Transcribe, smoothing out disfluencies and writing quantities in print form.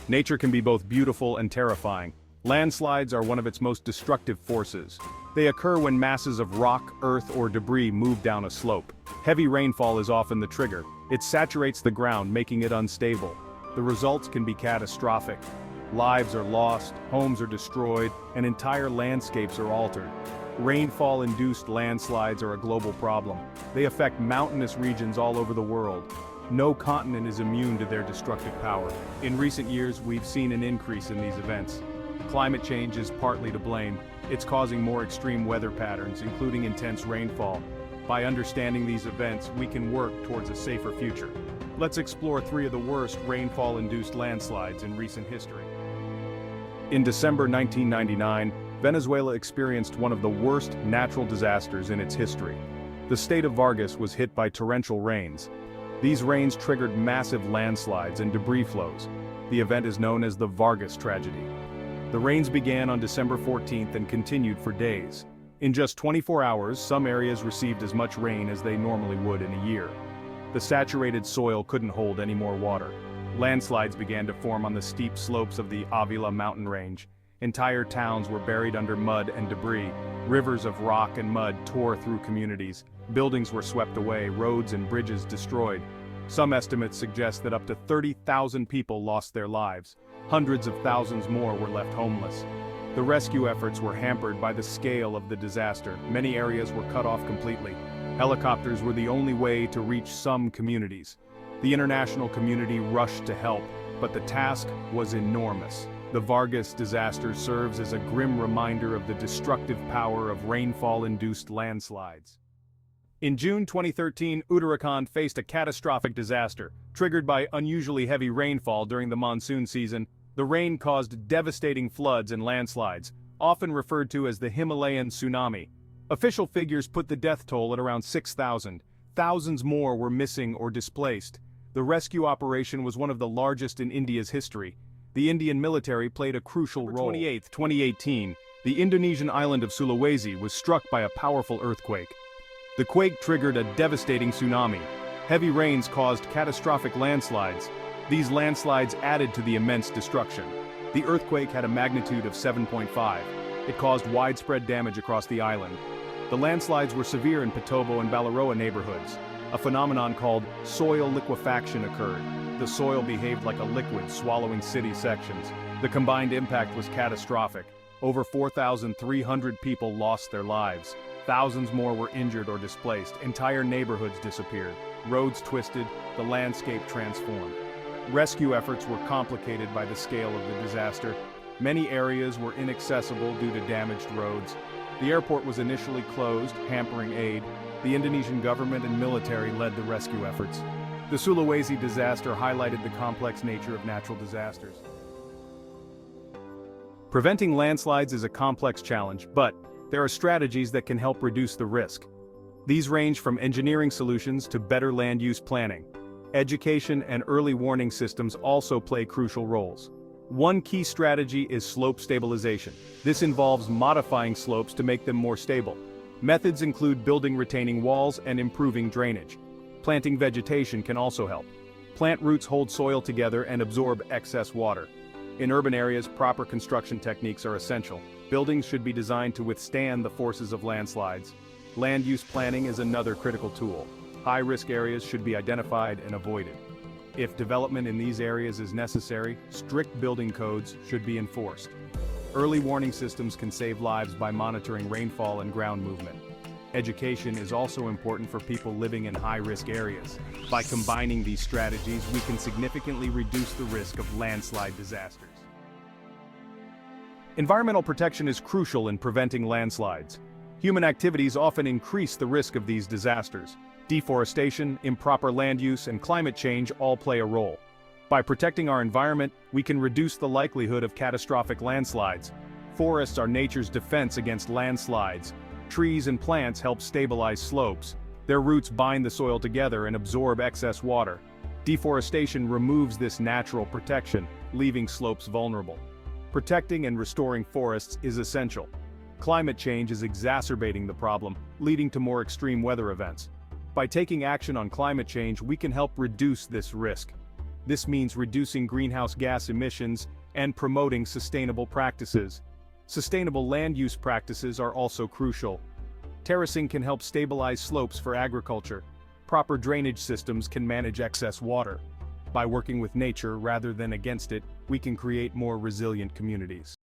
Nature can be both beautiful and terrifying. Landslides are one of its most destructive forces. They occur when masses of rock, earth, or debris move down a slope. Heavy rainfall is often the trigger. It saturates the ground, making it unstable. The results can be catastrophic. Lives are lost, homes are destroyed, and entire landscapes are altered. Rainfall-induced landslides are a global problem. They affect mountainous regions all over the world. No continent is immune to their destructive power. In recent years, we've seen an increase in these events. Climate change is partly to blame. It's causing more extreme weather patterns, including intense rainfall. By understanding these events, we can work towards a safer future. Let's explore 3 of the worst rainfall-induced landslides in recent history. In December 1999, Venezuela experienced one of the worst natural disasters in its history. The state of Vargas was hit by torrential rains. These rains triggered massive landslides and debris flows. The event is known as the Vargas tragedy. The rains began on December 14th and continued for days. In just 24 hours, some areas received as much rain as they normally would in a year. The saturated soil couldn't hold any more water. Landslides began to form on the steep slopes of the Avila mountain range. Entire towns were buried under mud and debris. Rivers of rock and mud tore through communities. Buildings were swept away, roads and bridges destroyed. Some estimates suggest that up to 30,000 people lost their lives. Hundreds of thousands more were left homeless. The rescue efforts were hampered by the scale of the disaster. Many areas were cut off completely. Helicopters were the only way to reach some communities. The international community rushed to help, but the task was enormous. The Vargas disaster serves as a grim reminder of the destructive power of rainfall-induced landslides. In June 2013, Uttarakhand faced a catastrophic disaster. Triggered by unusually heavy rainfall during the monsoon season, the rain caused devastating floods and landslides, often referred to as the Himalayan tsunami. Official figures put the death toll at around 6,000. Thousands more were missing or displaced. The rescue operation was one of the largest in India's history. The Indian military played a crucial role. On October 28, 2018, the Indonesian island of Sulawesi was struck by a powerful earthquake. The quake triggered a devastating tsunami. Heavy rains caused catastrophic landslides. These landslides added to the immense destruction. The earthquake had a magnitude of 7.5. It caused widespread damage across the island. The landslides were severe in Petobo and Balaroa neighborhoods. A phenomenon called soil liquefaction occurred. The soil behaved like a liquid, swallowing city sections. The combined impact was catastrophic. Over 4,300 people lost their lives. Thousands more were injured or displaced. Entire neighborhoods disappeared. Roads twisted, the landscape transformed. Rescue efforts were complicated by the scale of the disaster. Many areas were inaccessible due to damaged roads. The airport was initially closed, hampering aid. The Indonesian government and military led the rescue efforts. The Sulawesi disaster highlighted the complex nature of natural disasters. Preventing landslides is a complex challenge, but there are strategies that can help reduce the risk. These range from engineering solutions to better land use planning. Education and early warning systems also play crucial roles. One key strategy is slope stabilization. This involves modifying slopes to make them more stable. Methods include building retaining walls and improving drainage. Planting vegetation can also help. Plant roots hold soil together and absorb excess water. In urban areas, proper construction techniques are essential. Buildings should be designed to withstand the forces of landslides. Land use planning is another critical tool. High-risk areas should be identified and avoided. If development in these areas is necessary, strict building codes should be enforced. Early warning systems can save lives by monitoring rainfall and ground movement. Education is also important for people living in high-risk areas. By combining these strategies, we can significantly reduce the risk of landslide disasters. Environmental protection is crucial in preventing landslides. Human activities often increase the risk of these disasters. Deforestation, improper land use, and climate change all play a role. By protecting our environment, we can reduce the likelihood of catastrophic landslides. Forests are nature's defense against landslides. Trees and plants help stabilize slopes. Their roots bind the soil together and absorb excess water. Deforestation removes this natural protection, leaving slopes vulnerable. Protecting and restoring forests is essential. Climate change is exacerbating the problem, leading to more extreme weather events. By taking action on climate change, we can help reduce this risk. This means reducing greenhouse gas emissions and promoting sustainable practices. Sustainable land use practices are also crucial. Terracing can help stabilize slopes for agriculture. Proper drainage systems can manage excess water. By working with nature rather than against it, we can create more resilient communities.